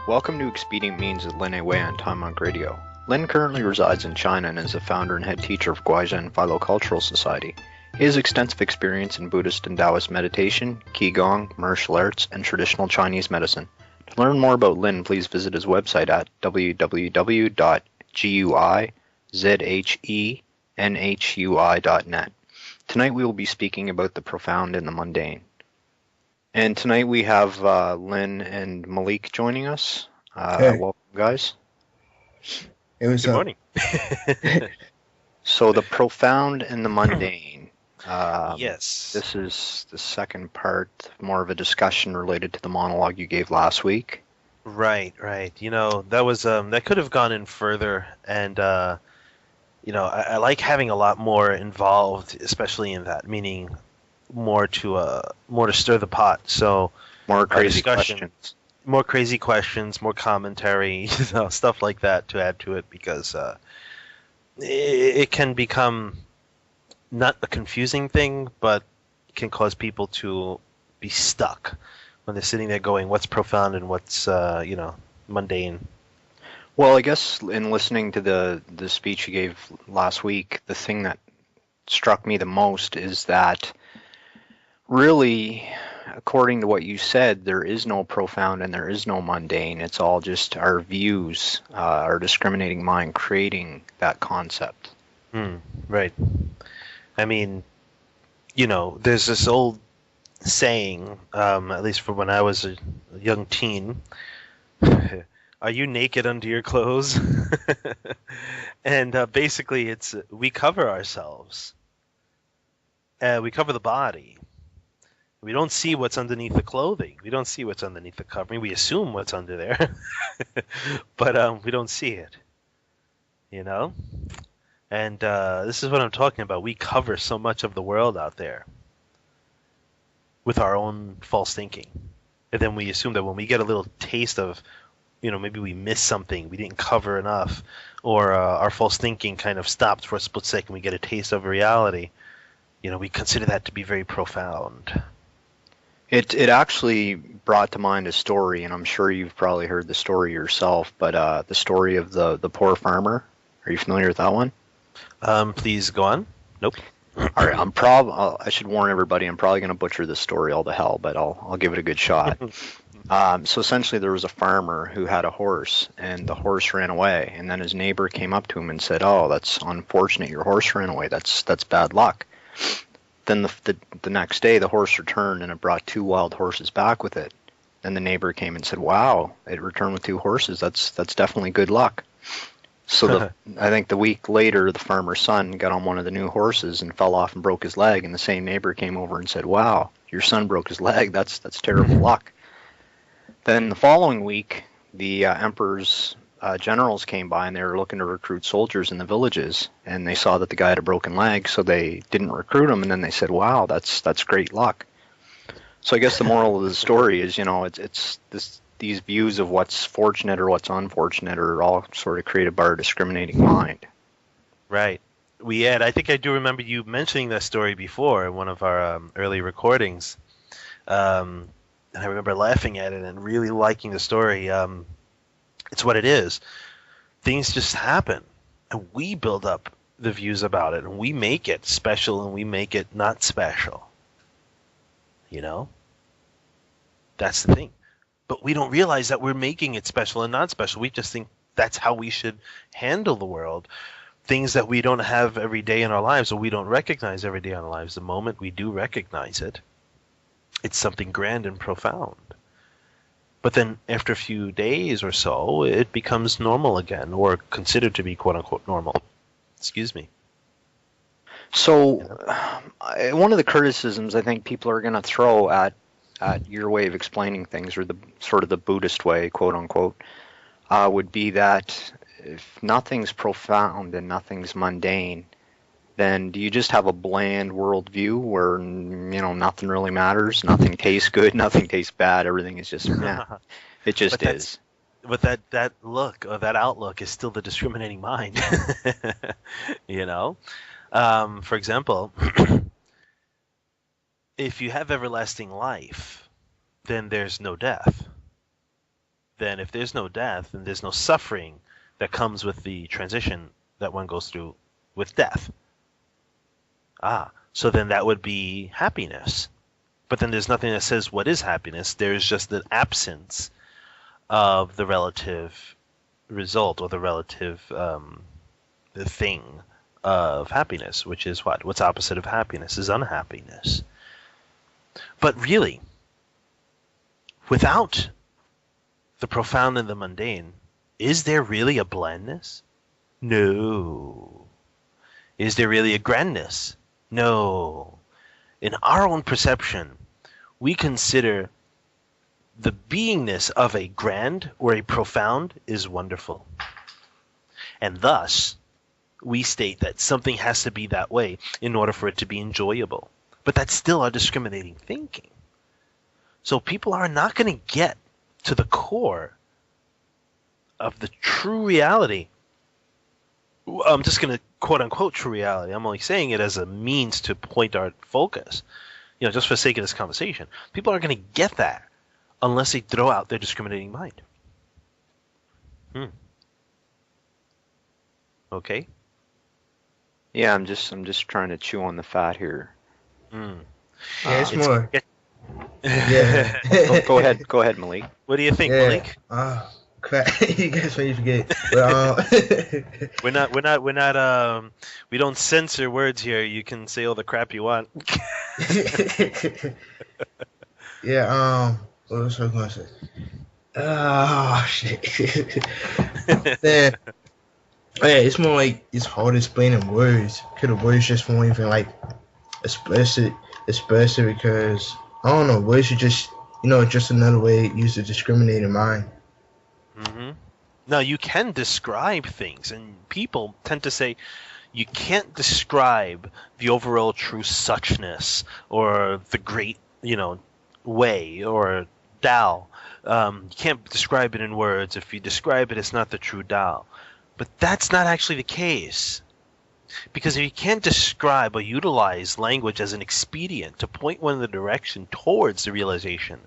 Welcome to Expedient Means with Lin Wei on Time Monk Radio. Lin currently resides in China and is the founder and head teacher of Guizhen Philocultural Society. He has extensive experience in Buddhist and Taoist meditation, Qigong, martial arts, and traditional Chinese medicine. To learn more about Lin, please visit his website at www.guizhenhui.net. Tonight we will be speaking about the profound and the mundane. And tonight we have Lin and Malik joining us. Hey. Welcome, guys. Good morning. So the profound and the mundane. Yes. This is the second part, more of a discussion related to the monologue you gave last week. Right. You know, that was that could have gone in further, and you know, I like having a lot more involved, especially in that, meaning more to stir the pot. So More crazy discussion. questions. more crazy questions, more commentary, stuff like that to add to it, because it can become not a confusing thing, but can cause people to be stuck when they're sitting there going, what's profound and what's mundane. Well, I guess in listening to the speech you gave last week, the thing that struck me the most is that really, according to what you said, there is no profound and there is no mundane. It's all just our views, our discriminating mind creating that concept. Right. I mean, you know, there's this old saying, at least for when I was a young teen, are you naked under your clothes? And basically it's, we cover ourselves. We cover the body. We don't see what's underneath the clothing. We don't see what's underneath the covering. We assume what's under there, but we don't see it. You know? And this is what I'm talking about. We cover so much of the world out there with our own false thinking. And then we assume that when we get a little taste of, you know, maybe we missed something, we didn't cover enough, or our false thinking kind of stopped for a split second, we get a taste of reality, you know, we consider that to be very profound. It actually brought to mind a story, and I'm sure you've probably heard the story yourself, but the story of the poor farmer. Are you familiar with that one? Please go on. Nope. All right, I should warn everybody, I'm probably going to butcher this story all to hell, but I'll give it a good shot. So essentially there was a farmer who had a horse, and the horse ran away, and then his neighbor came up to him and said, "Oh, that's unfortunate, your horse ran away, that's bad luck." Then the next day the horse returned, and it brought two wild horses back with it. Then the neighbor came and said, "Wow, it returned with two horses, that's definitely good luck." So I think the week later, the farmer's son got on one of the new horses and fell off and broke his leg, and the same neighbor came over and said, "Wow, your son broke his leg, that's terrible luck." Then the following week, the emperor's generals came by, and they were looking to recruit soldiers in the villages, and they saw that the guy had a broken leg, so they didn't recruit him, and then they said, "Wow, that's great luck." So I guess the moral of the story is, you know, it's these views of what's fortunate or what's unfortunate are all sort of created by our discriminating mind. Right. I think I do remember you mentioning that story before in one of our early recordings. And I remember laughing at it and really liking the story. It's what it is. Things just happen, and we build up the views about it, and we make it special, and we make it not special. You know? That's the thing. But we don't realize that we're making it special and not special. We just think that's how we should handle the world. Things that we don't have every day in our lives, or we don't recognize every day in our lives, the moment we do recognize it, it's something grand and profound. But then after a few days or so, it becomes normal again, or considered to be quote-unquote normal. Excuse me. So one of the criticisms I think people are going to throw at your way of explaining things, or the sort of the Buddhist way, quote unquote, would be that if nothing's profound and nothing's mundane, then do you just have a bland worldview where, you know, nothing really matters, nothing tastes good, nothing tastes bad, everything is just meh. It just is. But that look, or that outlook, is still the discriminating mind. You know? For example, if you have everlasting life, then there's no death. then if there's no death, then there's no suffering that comes with the transition that one goes through with death. So then that would be happiness. But then there's nothing that says what is happiness. There's just the absence of the relative result or the relative the thing of happiness, which is what? What's opposite of happiness is unhappiness. But really, without the profound and the mundane, is there really a blandness? No. Is there really a grandness? No. In our own perception, we consider the beingness of a grand or a profound is wonderful. And thus, we state that something has to be that way in order for it to be enjoyable. But that's still our discriminating thinking. So people are not going to get to the core of the true reality. I'm just going to quote unquote true reality. I'm only saying it as a means to point our focus, just for the sake of this conversation. People aren't going to get that unless they throw out their discriminating mind. Okay. Yeah, I'm just trying to chew on the fat here. Yeah, it's more. Yeah. Go ahead, Malik. What do you think, Malik? Crap. You guys made me forget. But, we're not we don't censor words here. You can say all the crap you want. Yeah, what was I going to say? Oh, shit. Man. Yeah, it's more like it's hard to explain in words. Because the words just won't even, express it because, I don't know, words are just, just another way to use the discriminating mind. Mm-hmm. Now, you can describe things, and people tend to say you can't describe the overall true suchness or the great, way or Tao. You can't describe it in words. If you describe it, it's not the true Tao. But that's not actually the case. Because if you can't describe or utilize language as an expedient to point one in the direction towards the realization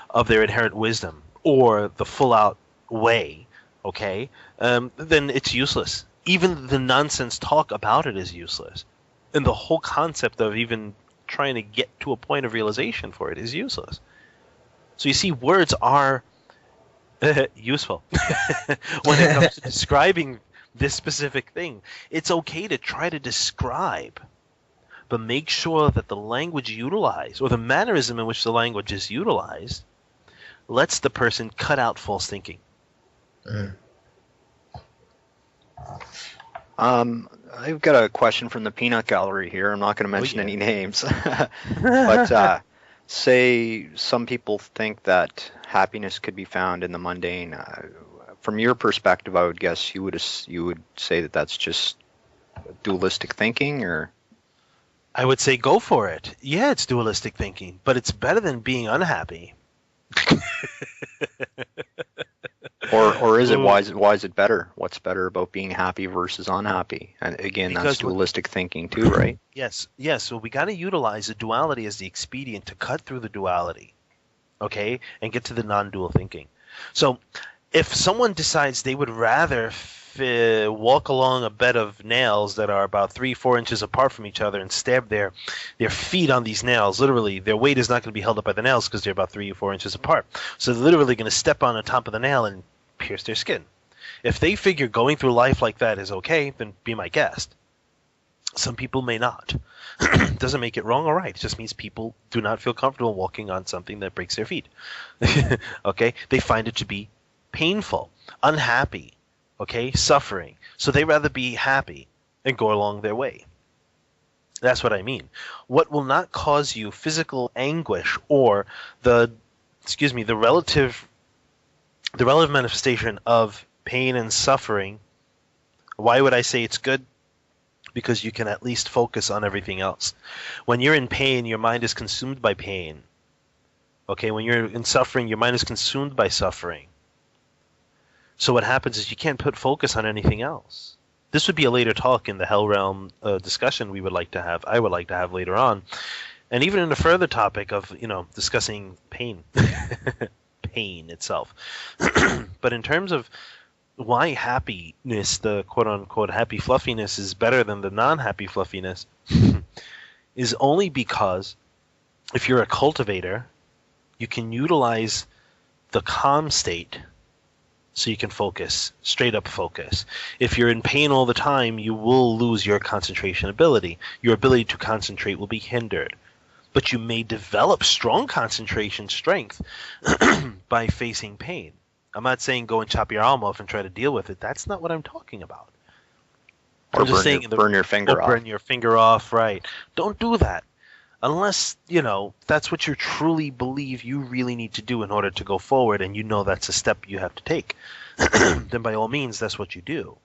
of their inherent wisdom or the full-out way, okay, then it's useless. Even the nonsense talk about it is useless. And the whole concept of even trying to get to a point of realization for it is useless. So you see, words are useful when it comes to describing this specific thing. It's okay to try to describe, but make sure that the language utilized, or the mannerism in which the language is utilized, lets the person cut out false thinking. I've got a question from the peanut gallery here. I'm not going to mention any names. But say some people think that happiness could be found in the mundane. From your perspective, I would guess you would say that that's just dualistic thinking, or? I would say go for it. Yeah, it's dualistic thinking, but it's better than being unhappy. Or is it? Why is it better? What's better about being happy versus unhappy? And again, that's dualistic thinking too, right? Yes. So we got to utilize the duality as the expedient to cut through the duality, okay, and get to the non-dual thinking. So if someone decides they would rather walk along a bed of nails that are about 3-4 inches apart from each other and stab their feet on these nails, literally their weight is not going to be held up by the nails because they're about 3 or 4 inches apart. So they're literally going to step on the top of the nail and pierce their skin. If they figure going through life like that is okay, then be my guest. Some people may not. Doesn't make it wrong or right. It just means people do not feel comfortable walking on something that breaks their feet. Okay? They find it to be painful, unhappy, okay, suffering. So they rather be happy and go along their way. That's what I mean. What will not cause you physical anguish or the relative manifestation of pain and suffering. Why would I say it's good? Because you can at least focus on everything else. When you're in pain, your mind is consumed by pain. Okay, when you're in suffering, your mind is consumed by suffering. So what happens is you can't put focus on anything else. This would be a later talk in the Hell Realm discussion I would like to have later on. And even in a further topic of, discussing pain. pain itself. But in terms of why happiness, the quote-unquote happy fluffiness, is better than the non-happy fluffiness is only because if you're a cultivator, you can utilize the calm state so you can focus, straight up focus. If you're in pain all the time, you will lose your concentration ability. Your ability to concentrate will be hindered. But you may develop strong concentration strength by facing pain. I'm not saying go and chop your arm off and try to deal with it. That's not what I'm talking about. Or burn your finger off. Burn your finger off, right. Don't do that. Unless, that's what you truly believe you really need to do in order to go forward, and that's a step you have to take. Then by all means, that's what you do.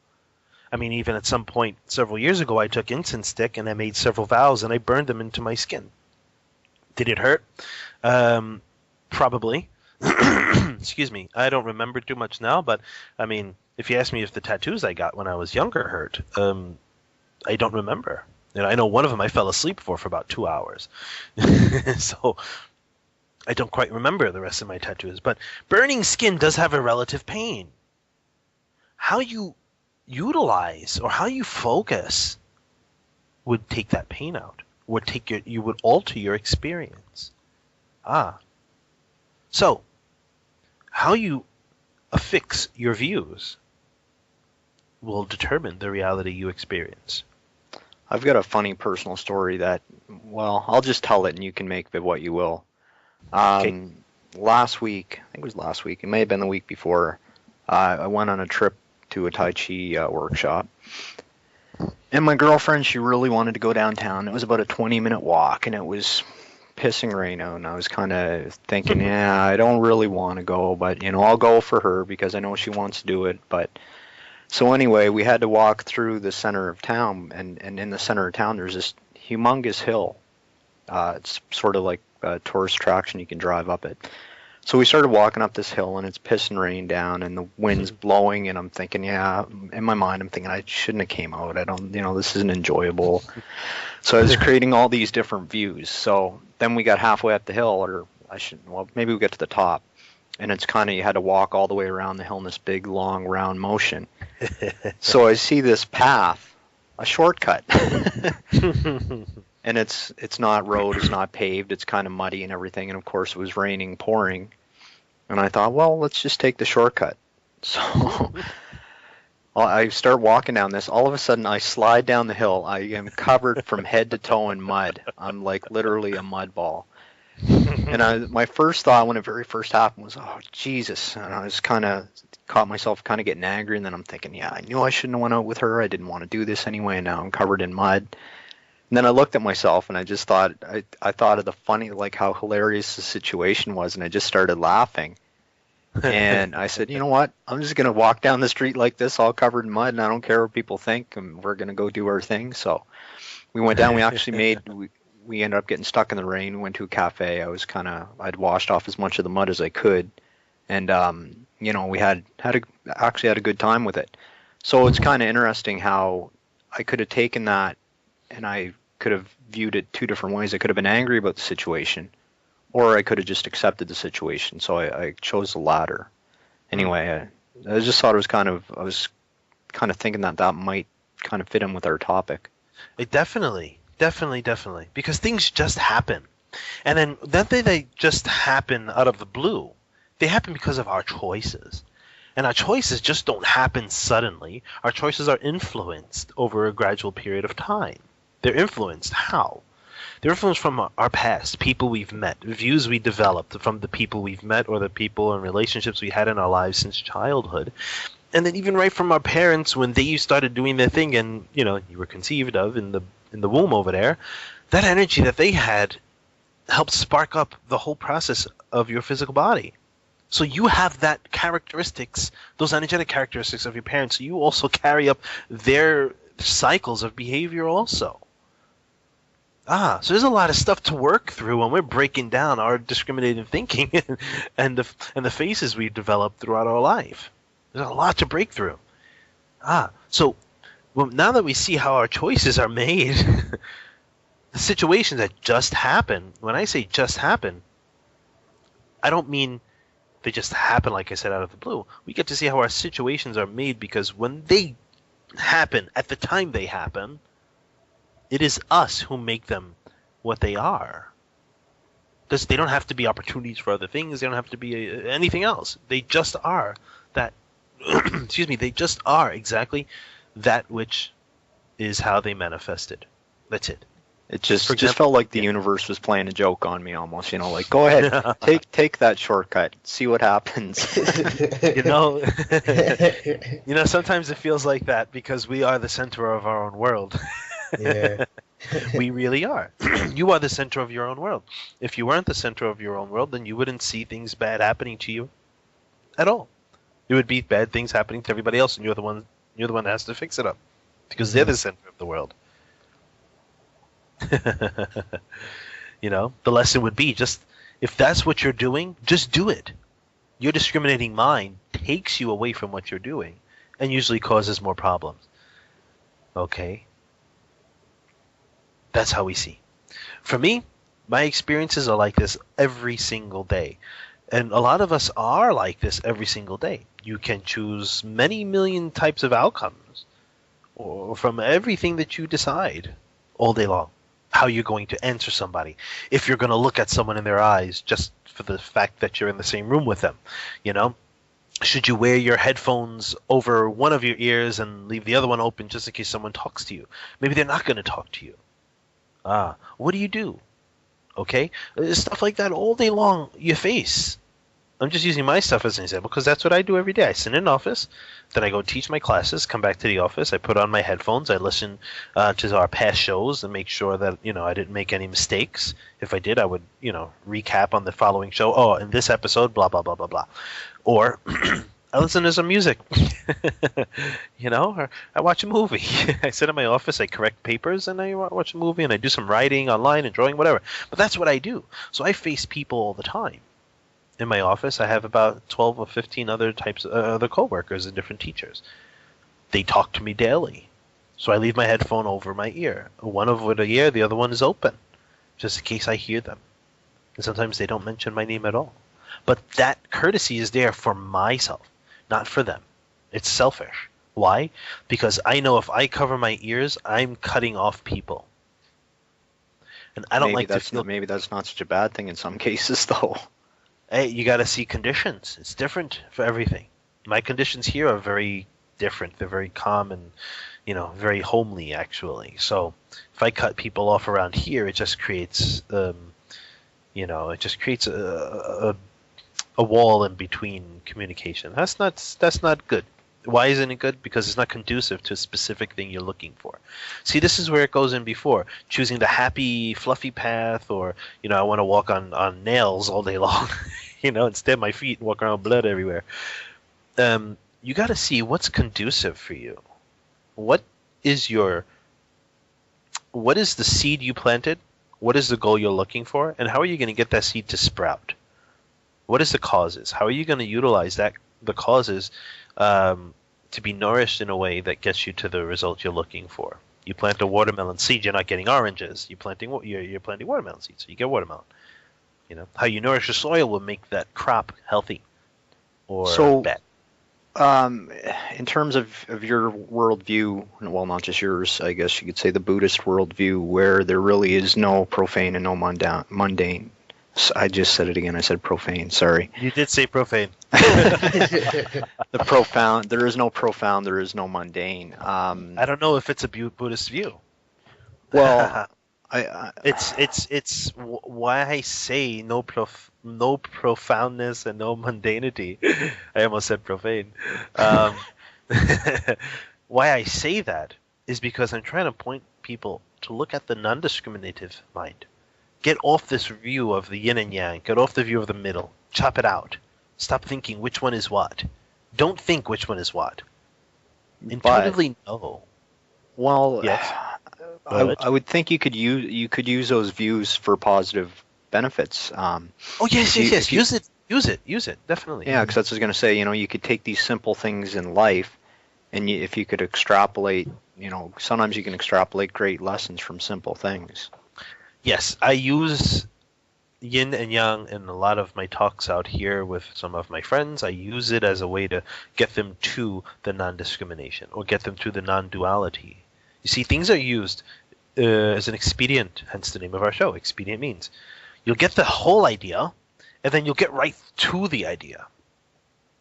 I mean, even at some point several years ago, I took incense stick and I made several vows and I burned them into my skin. Did it hurt? Probably. Excuse me. I don't remember too much now, but I mean, if you ask me if the tattoos I got when I was younger hurt, I don't remember. I know one of them I fell asleep for about 2 hours. So I don't quite remember the rest of my tattoos. But burning skin does have a relative pain. How you utilize or how you focus would take that pain out. You would alter your experience. So how you affix your views will determine the reality you experience. I've got a funny personal story that, well, I'll just tell it and you can make of it what you will. Okay. Last week, I think it was last week, it may have been the week before, I went on a trip to a Tai Chi workshop. And my girlfriend, she really wanted to go downtown. It was about a 20-minute walk, and it was pissing rain out, and I was kind of thinking, yeah, I don't really want to go, but, I'll go for her because I know she wants to do it, but... So anyway, we had to walk through the center of town, and in the center of town there's this humongous hill. It's sort of like a tourist attraction, you can drive up it. So we started walking up this hill, and it's pissing rain down, and the wind's blowing, and I'm thinking, yeah, in my mind I'm thinking I shouldn't have came out. I don't, this isn't enjoyable. So I was creating all these different views. So then we got halfway up the hill, maybe we got to the top. And it's kind of, you had to walk all the way around the hill in this big, long, round motion. So I see this path, a shortcut. And it's not road, it's not paved, it's kind of muddy and everything. And of course it was raining, pouring. And I thought, well, let's just take the shortcut. So I start walking down this. All of a sudden I slide down the hill. I am covered from head to toe in mud. I'm like literally a mud ball. And my first thought when it very first happened was, oh, Jesus. And I was caught myself kind of getting angry. And then I'm thinking, yeah, I knew I shouldn't have went out with her. I didn't want to do this anyway. And now I'm covered in mud. And then I looked at myself and I just thought, I thought of the funny, like how hilarious the situation was. And I just started laughing. And I said, you know what? I'm just going to walk down the street like this, all covered in mud. And I don't care what people think. And we're going to go do our thing. So we went down. We actually we ended up getting stuck in the rain. We went to a cafe. I'd washed off as much of the mud as I could. And, we actually had a good time with it. So it's kind of interesting how I could have taken that and I could have viewed it two different ways. I could have been angry about the situation, or I could have just accepted the situation. So I chose the latter. Anyway, I just thought I was kind of thinking that might kind of fit in with our topic. Definitely. Because things just happen. And then they just happen out of the blue. They happen because of our choices. And our choices just don't happen suddenly. Our choices are influenced over a gradual period of time. They're influenced. How? They're influenced from our past, people we've met, views we developed from the people we've met or the people and relationships we had in our lives since childhood. And then even right from our parents when they started doing their thing and, you were conceived of in the womb over there, that energy that they had helped spark up the whole process of your physical body. So you have those energetic characteristics of your parents. So you also carry up their cycles of behavior also. So there's a lot of stuff to work through when we're breaking down our discriminative thinking and the phases we've developed throughout our life. There's a lot to break through. So now that we see how our choices are made, the situations that just happen, when I say just happen, I don't mean They just happen, like I said, out of the blue. We get to see how our situations are made because when they happen, at the time they happen, it is us who make them what they are. They don't have to be opportunities for other things. They don't have to be anything else. They just are that. Excuse me. They just are exactly that which is how they manifested. That's it. It just felt like the universe was playing a joke on me almost, like, go ahead, take that shortcut, see what happens. Sometimes it feels like that because we are the center of our own world. Yeah. We really are. You are the center of your own world. If you weren't the center of your own world, then you wouldn't see things bad happening to you at all. It would be bad things happening to everybody else, and you're the one that has to fix it up because they're the center of the world. The lesson would be just if that's what you're doing, just do it. Your discriminating mind takes you away from what you're doing and usually causes more problems. Okay? That's how we see. For me, my experiences are like this every single day. And a lot of us are like this every single day. You can choose many million types of outcomes or from everything that you decide all day long. How you're going to answer somebody. If you're going to look at someone in their eyes just for the fact that you're in the same room with them. Should you wear your headphones over one of your ears and leave the other one open just in case someone talks to you? Maybe they're not going to talk to you. What do you do? Okay? Stuff like that all day long you face. I'm just using my stuff as an example because that's what I do every day. I sit in an office, then I go teach my classes, come back to the office, I put on my headphones, I listen to our past shows and make sure that, I didn't make any mistakes. If I did, I would, recap on the following show. Oh, in this episode, blah, blah, blah, blah, blah. Or I listen to some music, or I watch a movie. I sit in my office, I correct papers, and I watch a movie, and I do some writing online and drawing, whatever. But that's what I do. So I face people all the time. In my office, I have about 12 or 15 other types of other coworkers and different teachers. They talk to me daily. So I leave my headphone over my ear. One over the ear, the other one is open, just in case I hear them. And sometimes they don't mention my name at all. But that courtesy is there for myself, not for them. It's selfish. Why? Because I know if I cover my ears, I'm cutting off people. And I don't Maybe that's not such a bad thing in some cases, though. Hey, you got to see conditions. It's different for everything. My conditions here are very different. They're very calm and, very homely, actually. So if I cut people off around here, it just creates, a wall in between communication. That's not good. Why isn't it good? Because it's not conducive to a specific thing you're looking for. See, this is where it goes in before. Choosing the happy, fluffy path or, I want to walk on nails all day long, and stab my feet and walk around with blood everywhere. You got to see what's conducive for you. What is the seed you planted? What is the goal you're looking for? And how are you going to get that seed to sprout? What is the causes? How are you going to utilize the causes to be nourished in a way that gets you to the result you're looking for? You plant a watermelon seed, you're not getting oranges. You're planting watermelon seeds, so you get watermelon. How you nourish the soil will make that crop healthy or bad. In terms of your worldview, well, not just yours, I guess you could say the Buddhist worldview, where there really is no profane and no mundane. I just said it again. I said profane. Sorry. You did say profane. The profound. There is no profound. There is no mundane. I don't know if it's a Buddhist view. Well, it's why I say no profoundness and no mundanity. I almost said profane. Why I say that is because I'm trying to point people to look at the non-discriminative mind. Get off this view of the yin and yang. Get off the view of the middle. Chop it out. Stop thinking which one is what. Don't think which one is what. Intuitively know. Well, yes. I would think you could use those views for positive benefits. Yes. Use it. Definitely. Yeah, because that's what I was going to say. You could take these simple things in life, and if you could extrapolate, sometimes you can extrapolate great lessons from simple things. Yes, I use yin and yang in a lot of my talks out here with some of my friends. I use it as a way to get them to the non-discrimination or get them to the non-duality. You see, things are used as an expedient, hence the name of our show. Expedient means you'll get the whole idea, and then you'll get right to the idea.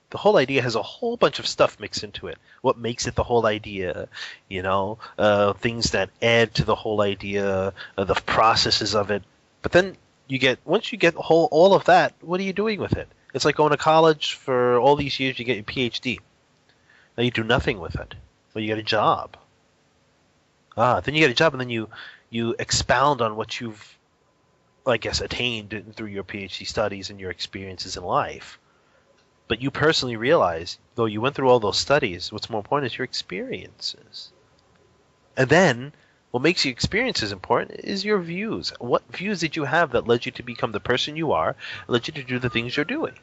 The whole idea has a whole bunch of stuff mixed into it. What makes it the whole idea, things that add to the whole idea, the processes of it. But then once you get all of that, what are you doing with it? It's like going to college for all these years, you get your PhD. Now you do nothing with it. Well, you get a job. Then you get a job, and then you expound on what you've, I guess, attained through your PhD studies and your experiences in life. But you personally realize, though you went through all those studies, what's more important is your experiences. And then, what makes your experiences important is your views. What views did you have that led you to become the person you are, led you to do the things you're doing?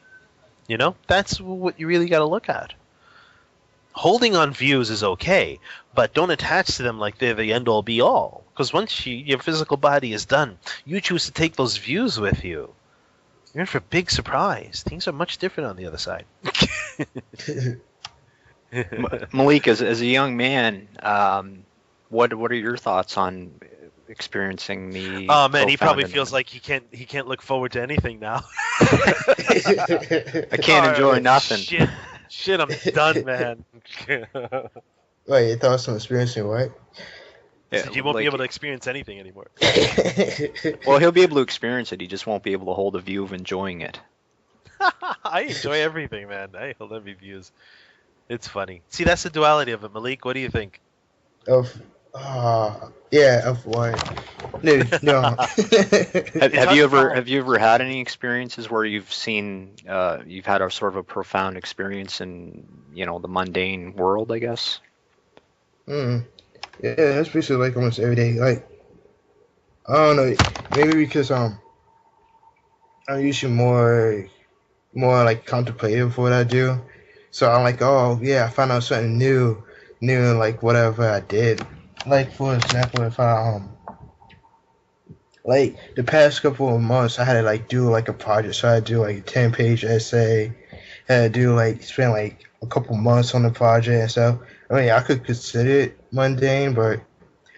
That's what you really got to look at. Holding on views is okay, but don't attach to them like they're the end-all be-all. Because once your physical body is done, you choose to take those views with you. You're in for a big surprise. Things are much different on the other side. Malik, as a young man, what are your thoughts on experiencing the? Oh man, he probably feels like he can't look forward to anything now. I can't enjoy nothing. Shit, I'm done, man. Wait, your thoughts on experiencing what? Yeah, you won't be able to experience anything anymore. Well, he'll be able to experience it. He just won't be able to hold a view of enjoying it. I enjoy everything, man. I hold every views. It's funny. See, that's the duality of it. Malik, what do you think? Of what? No. Have you ever had any experiences where you've seen you've had a sort of a profound experience in the mundane world, I guess? Yeah, that's basically like almost every day. Like, I don't know, maybe because I'm usually more like contemplative for what I do. So I'm like, oh yeah, I found out something new in like whatever I did. Like for example, if I like the past couple of months, I had to like do like a project. So I had to do like a 10-page essay. I had to spend like a couple months on the project and stuff. I mean, I could consider it mundane, but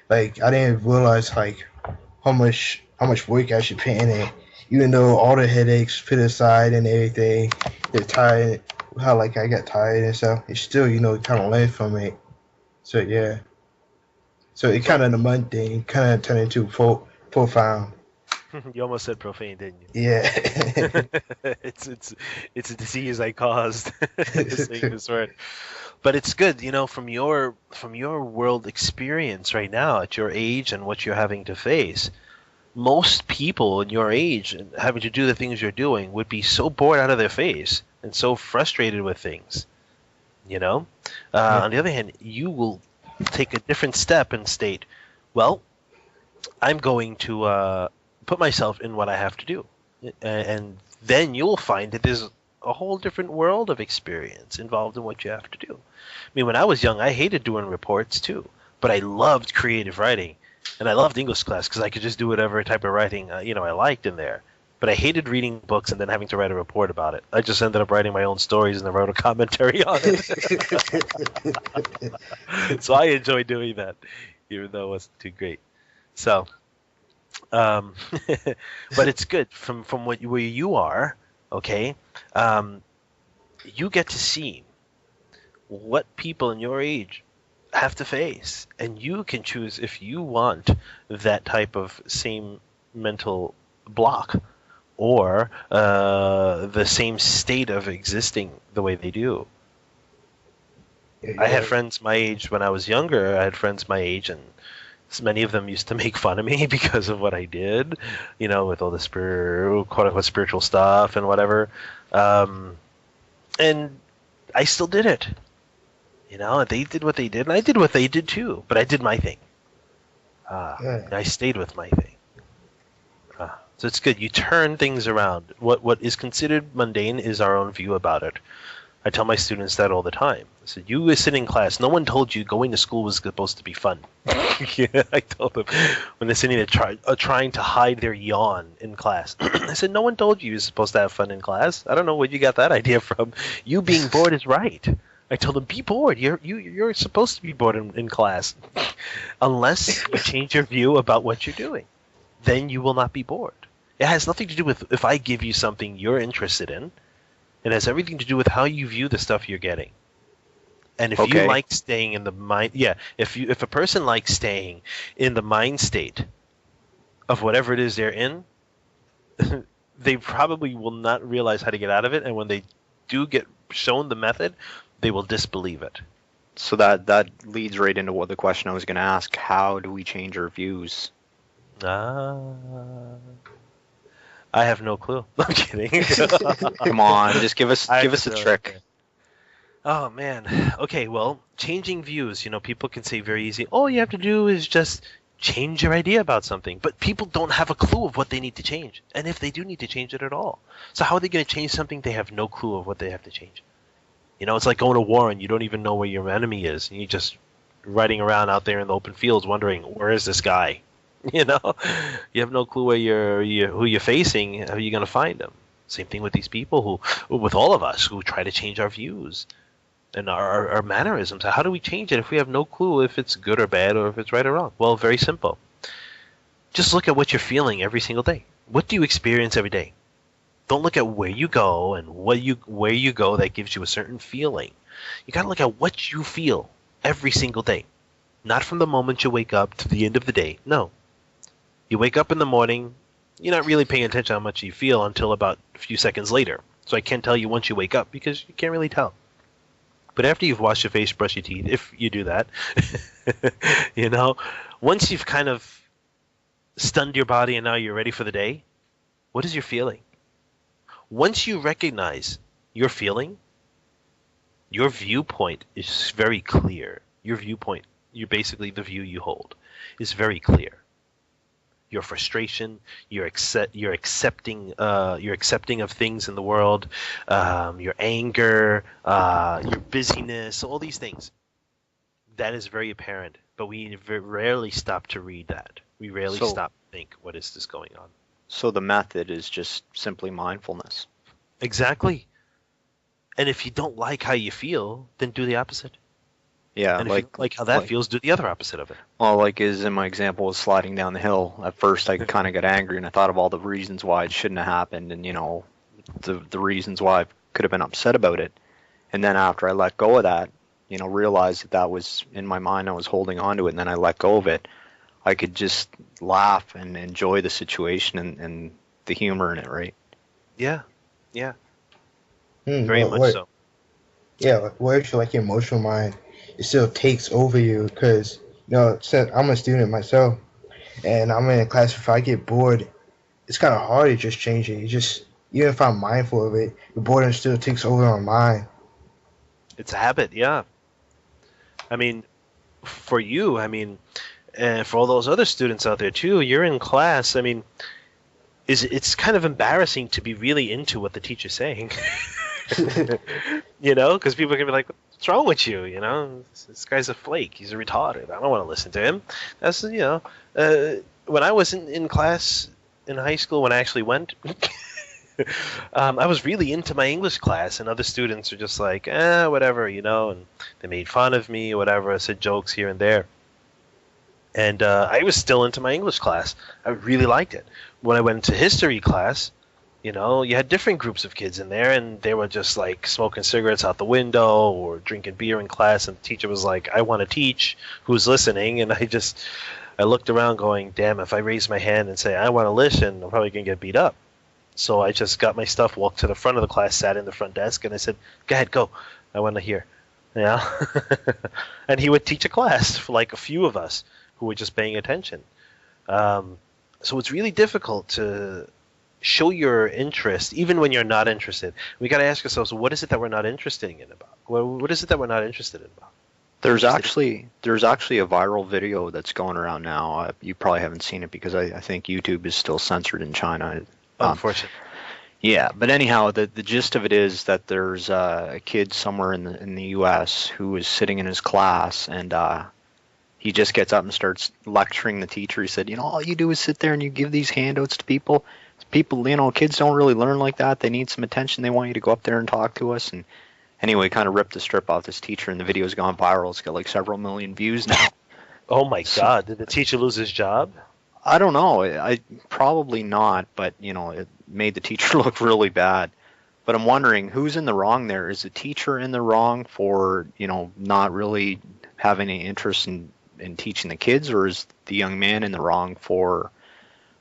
like I didn't realize like how much work I should put in it. Even though all the headaches put aside and everything, they're tired. How like I got tired and stuff. It's still kind of learned from it. So yeah. So it kind of the mundane kind of turned into profound. You almost said profane, didn't you? Yeah. It's a disease I caused saying this word. But it's good, from your world experience right now at your age and what you're having to face. Most people in your age and having to do the things you're doing would be so bored out of their face and so frustrated with things. On the other hand, you will take a different step and state, well, I'm going to put myself in what I have to do. And then you'll find that there's a whole different world of experience involved in what you have to do. I mean, when I was young, I hated doing reports too, but I loved creative writing, and I loved English class because I could just do whatever type of writing I liked in there. But I hated reading books and then having to write a report about it. I just ended up writing my own stories and then wrote a commentary on it. So I enjoy doing that, even though it wasn't too great. So, but it's good from where you are. Okay, you get to see what people in your age have to face, and you can choose if you want that type of same mental block or the same state of existing the way they do. I had friends my age when I was younger. I had friends my age, and many of them used to make fun of me because of what I did, with all the quote-unquote spiritual stuff and whatever. And I still did it. They did what they did, and I did what they did too. But I did my thing. And I stayed with my thing. So it's good. You turn things around. What is considered mundane is our own view about it. I tell my students that all the time. I said, you sit in class. No one told you going to school was supposed to be fun. Yeah, I told them when they're sitting there trying to hide their yawn in class. I said, no one told you you're supposed to have fun in class. I don't know where you got that idea from. You being bored is right. I told them, be bored. You're supposed to be bored in class. Unless you change your view about what you're doing. Then you will not be bored. It has nothing to do with if I give you something you're interested in. It has everything to do with how you view the stuff you're getting. And if you like staying in the mind, if a person likes staying in the mind state of whatever it is they're in, they probably will not realize how to get out of it. And when they do get shown the method, they will disbelieve it. So that leads right into what the question I was going to ask. How do we change our views? I have no clue. I'm kidding. Come on, just give us a trick. Oh man. Okay, well, changing views, people can say very easy, all you have to do is just change your idea about something. But people don't have a clue of what they need to change. And if they do need to change it at all. So how are they going to change something they have no clue of what they have to change? It's like going to war and you don't even know where your enemy is. And you're just riding around out there in the open fields wondering, where is this guy? You have no clue who you're facing. How are you going to find them? Same thing with these people with all of us who try to change our views and our mannerisms. How do we change it if we have no clue if it's good or bad or if it's right or wrong? Well, very simple. Just look at what you're feeling every single day. What do you experience every day? Don't look at where you go and where you go that gives you a certain feeling. You got to look at what you feel every single day. Not from the moment you wake up to the end of the day. No. You wake up in the morning, you're not really paying attention how much you feel until about a few seconds later. So I can't tell you once you wake up because you can't really tell. But after you've washed your face, brushed your teeth, if you do that, once you've kind of stunned your body and now you're ready for the day, what is your feeling? Once you recognize your feeling, your viewpoint is very clear. Your viewpoint, basically the view you hold, is very clear. Your frustration, your accepting of things in the world, your anger, your busyness, all these things. That is very apparent, but we rarely stop to read that. We rarely stop to think, what is this going on? So the method is just simply mindfulness. Exactly. And if you don't like how you feel, then do the opposite. Yeah, and if you like how that feels, do the other opposite of it. Well, like is in my example was sliding down the hill. At first, I kind of got angry, and I thought of all the reasons why it shouldn't have happened, and the reasons why I could have been upset about it. And then after I let go of that, realized that was in my mind. I was holding on to it, and then I let go of it. I could just laugh and enjoy the situation and the humor in it, right? Yeah. Very much so. Yeah, what if your emotional mind, it still takes over you? Because since I'm a student myself, and I'm in a class, if I get bored, it's kind of hard to just change it. Even if I'm mindful of it, the boredom still takes over my mind. It's a habit, yeah. I mean, for you, and for all those other students out there too, you're in class. It's kind of embarrassing to be really into what the teacher's saying. Because people can be like, what's wrong with you? This guy's a flake. He's a retarded. I don't want to listen to him. That's, when I was in class in high school, when I actually went, I was really into my English class, and other students are just like, whatever, and they made fun of me or whatever. I said jokes here and there. And I was still into my English class. I really liked it. When I went to history class, you had different groups of kids in there, and they were just like smoking cigarettes out the window or drinking beer in class, and the teacher was like, I want to teach, who's listening? And I looked around going, damn, if I raise my hand and say I want to listen, I'm probably going to get beat up. So I just got my stuff, walked to the front of the class, sat in the front desk, and I said, go ahead, go. I want to hear. And he would teach a class for like a few of us who were just paying attention. So it's really difficult to show your interest, even when you're not interested. We got to ask ourselves, what is it that we're not interested in about? What is it that we're not interested in about? There's actually a viral video that's going around now. You probably haven't seen it because I think YouTube is still censored in China. Unfortunately. Yeah, but anyhow, the gist of it is that there's a kid somewhere in the U.S. who is sitting in his class, and he just gets up and starts lecturing the teacher. He said, all you do is sit there and you give these handouts to people. People, kids don't really learn like that. They need some attention. They want you to go up there and talk to us. And anyway, kind of ripped the strip off this teacher, and the video's gone viral. It's got like several million views now. Oh my God! Did the teacher lose his job? I don't know. I probably not, but it made the teacher look really bad. But I'm wondering who's in the wrong there. Is the teacher in the wrong for not really having any interest in teaching the kids, or is the young man in the wrong for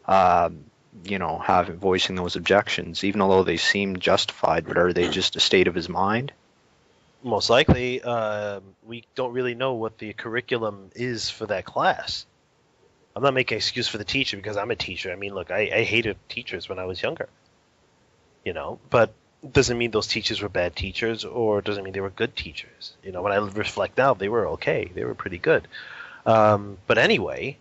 voicing those objections, even though they seem justified? But are they just a state of his mind? Most likely, we don't really know what the curriculum is for that class. I'm not making an excuse for the teacher because I'm a teacher. I mean, look, I hated teachers when I was younger, but it doesn't mean those teachers were bad teachers, or it doesn't mean they were good teachers. When I reflect now, they were okay. They were pretty good. But anyway,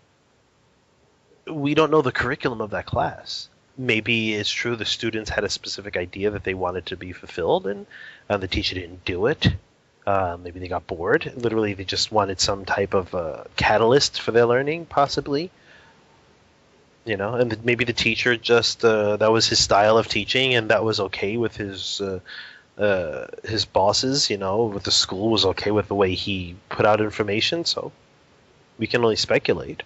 we don't know the curriculum of that class. Maybe it's true the students had a specific idea that they wanted to be fulfilled, and the teacher didn't do it. Maybe they got bored. Literally, they just wanted some type of catalyst for their learning, possibly. And maybe the teacher just that was his style of teaching, and that was okay with his bosses. With the school was okay with the way he put out information. So we can only speculate,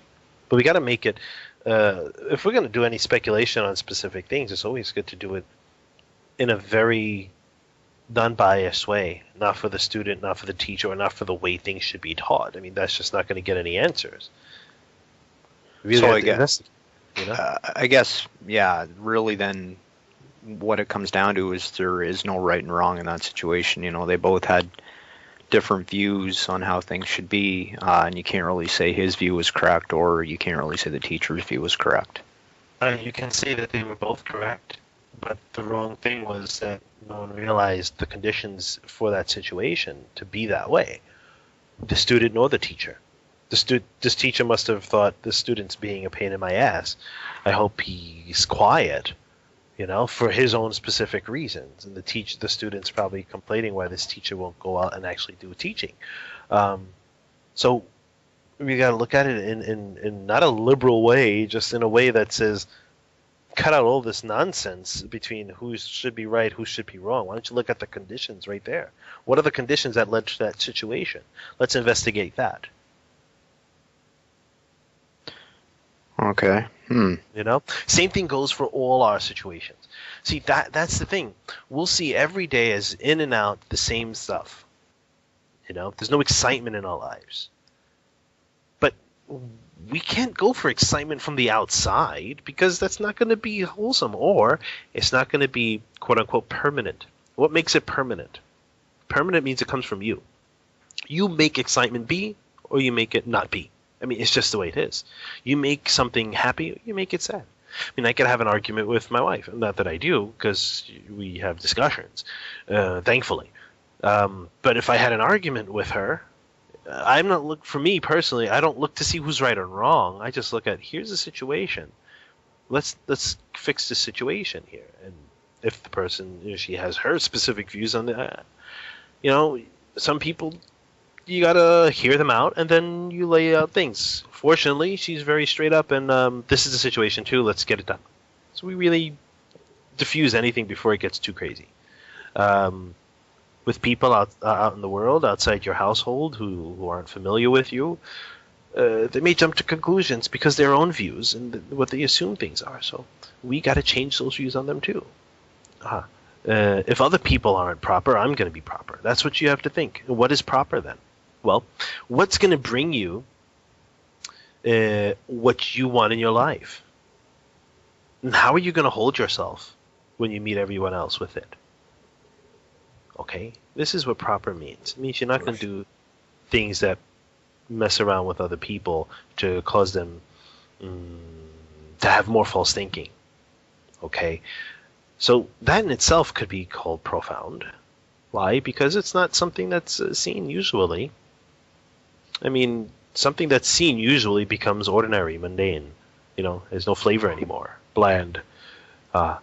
but we got to make it. If we're going to do any speculation on specific things, it's always good to do it in a very non-biased way, not for the student, not for the teacher, or not for the way things should be taught. I mean, that's just not going to get any answers. Really so I guess, yeah, really then what it comes down to is there is no right and wrong in that situation. They both had different views on how things should be, and you can't really say his view was correct, or you can't really say the teacher's view was correct. You can say that they were both correct, but the wrong thing was that no one realized the conditions for that situation to be that way. The student nor the teacher. This teacher must have thought the student's being a pain in my ass. I hope he's quiet, for his own specific reasons. And the student's probably complaining why this teacher won't go out and actually do teaching. So we got to look at it in not a liberal way, just in a way that says, cut out all this nonsense between who should be right, who should be wrong. Why don't you look at the conditions right there? What are the conditions that led to that situation? Let's investigate that. Okay. Same thing goes for all our situations. See, that's the thing. We'll see every day as in and out the same stuff. There's no excitement in our lives. But we can't go for excitement from the outside because that's not going to be wholesome, or it's not going to be quote unquote permanent. What makes it permanent? Permanent means it comes from you. You make excitement be, or you make it not be. I mean, it's just the way it is. You make something happy, you make it sad. I mean, I could have an argument with my wife. Not that I do, because we have discussions, thankfully. But if I had an argument with her, for me personally, I don't look to see who's right or wrong. I just look at, here's the situation. Let's fix the situation here. And if the person, she has her specific views on that, some people, you gotta hear them out, and then you lay out things. Fortunately, she's very straight up, and this is the situation too. Let's get it done. So we really diffuse anything before it gets too crazy. With people out in the world, outside your household, who aren't familiar with you, they may jump to conclusions because their own views and what they assume things are. So we got to change those views on them too. If other people aren't proper, I'm going to be proper. That's what you have to think. What is proper then? Well, what's going to bring you what you want in your life? And how are you going to hold yourself when you meet everyone else with it? Okay, this is what proper means. It means you're not going to do things that mess around with other people to cause them to have more false thinking. Okay, so that in itself could be called profound. Why? Because it's not something that's seen usually. I mean, something that's seen usually becomes ordinary, mundane. There's no flavor anymore, bland. But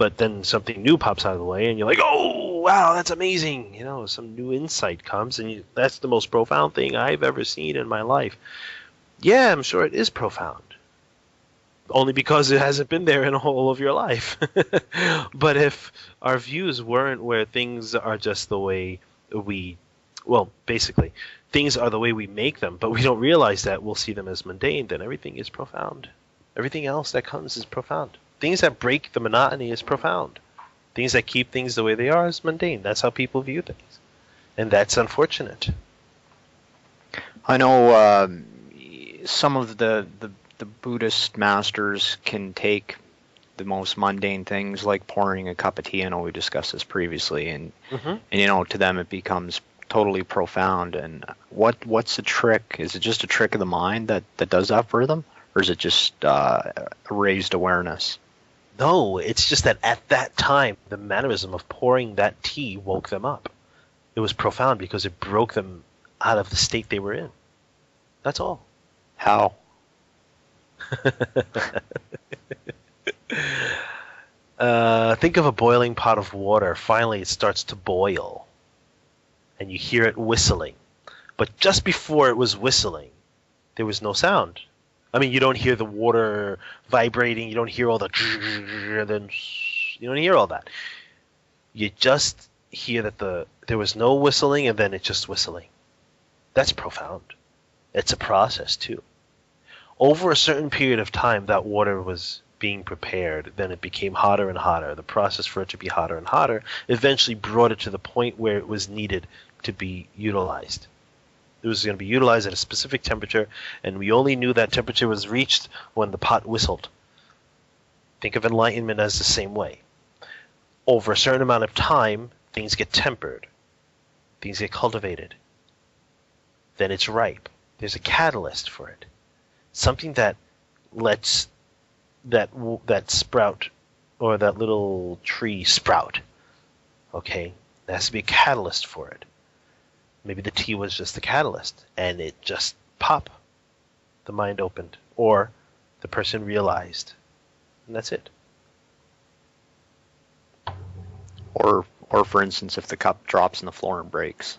But then something new pops out of the way, and you're like, oh, wow, that's amazing. You know, some new insight comes, and that's the most profound thing I've ever seen in my life. Yeah, I'm sure it is profound. Only because it hasn't been there in all of your life. But if our views weren't where things are just the way basically, things are the way we make them, but we don't realize that, we'll see them as mundane, then everything is profound. Everything else that comes is profound. Things that break the monotony is profound. Things that keep things the way they are is mundane. That's how people view things. And that's unfortunate. I know some of the Buddhist masters can take the most mundane things like pouring a cup of tea. I know we discussed this previously, and to them it becomes totally profound. And what's the trick? Is it just a trick of the mind that does that for them, or is it just raised awareness? No, it's just that at that time, the mannerism of pouring that tea woke them up. It was profound because it broke them out of the state they were in. That's all. How? Think of a boiling pot of water. Finally, it starts to boil, and you hear it whistling. But just before it was whistling, there was no sound. I mean, you don't hear the water vibrating. You don't hear all the then you don't hear all that. You just hear that there was no whistling, and then it's just whistling. That's profound. It's a process too. Over a certain period of time, that water was being prepared. Then it became hotter and hotter. The process for it to be hotter and hotter eventually brought it to the point where it was needed to be utilized. It was going to be utilized at a specific temperature, and we only knew that temperature was reached when the pot whistled. Think of enlightenment as the same way. Over a certain amount of time, things get tempered. Things get cultivated. Then it's ripe. There's a catalyst for it. Something that lets that sprout, or that little tree sprout. Okay? There has to be a catalyst for it. Maybe the tea was just the catalyst, and it just pop. The mind opened, or the person realized, and that's it. Or for instance, if the cup drops on the floor and breaks.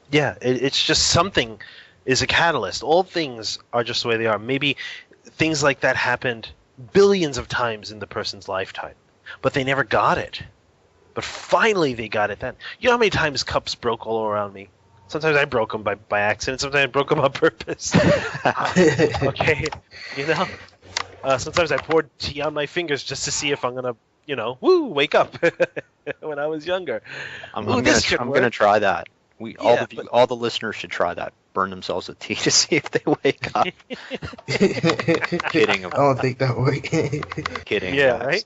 Yeah, it's just something is a catalyst. All things are just the way they are. Maybe things like that happened billions of times in the person's lifetime, but they never got it. But finally they got it then. You know how many times cups broke all around me? Sometimes I broke them by accident. Sometimes I broke them on purpose. Okay, you know? Sometimes I poured tea on my fingers just to see if I'm going to, wake up when I was younger. I'm going to try that. All the listeners should try that. Burn themselves with tea to see if they wake up. Kidding. I don't think that way. Kidding. Yeah, guys. right?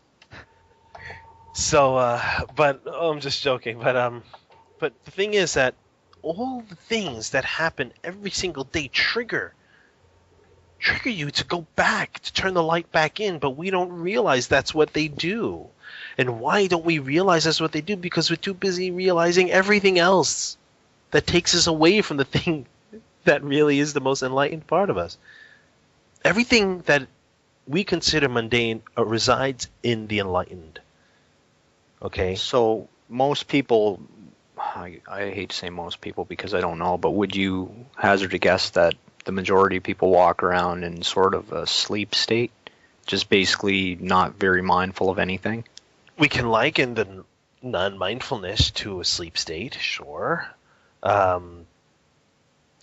So, I'm just joking. But the thing is that all the things that happen every single day trigger you to go back, to turn the light back in, but we don't realize that's what they do. And why don't we realize that's what they do? Because we're too busy realizing everything else that takes us away from the thing that really is the most enlightened part of us. Everything that we consider mundane resides in the enlightened. Okay? So most people, I hate to say most people because I don't know, but would you hazard a guess that the majority of people walk around in sort of a sleep state, just basically not very mindful of anything? We can liken the non-mindfulness to a sleep state, sure.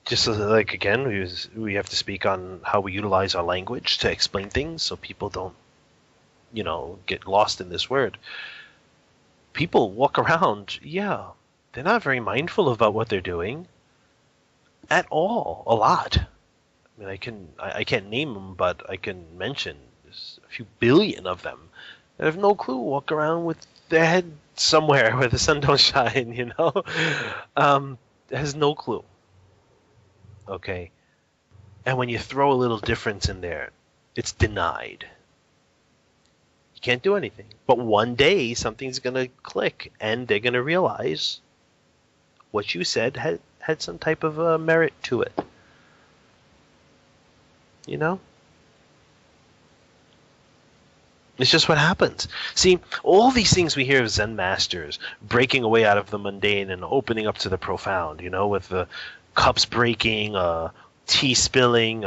Just like, again, we have to speak on how we utilize our language to explain things so people don't, get lost in this word. People walk around, they're not very mindful about what they're doing at all, a lot. I mean, I can't name them, but I can mention there's a few billion of them that have no clue, walk around with their head somewhere where the sun don't shine, has no clue. Okay? And when you throw a little difference in there, it's denied. You can't do anything. But one day, something's going to click, and they're going to realize what you said had some type of merit to it. It's just what happens. See, all these things we hear of Zen masters breaking away out of the mundane and opening up to the profound, with the cups breaking, tea spilling,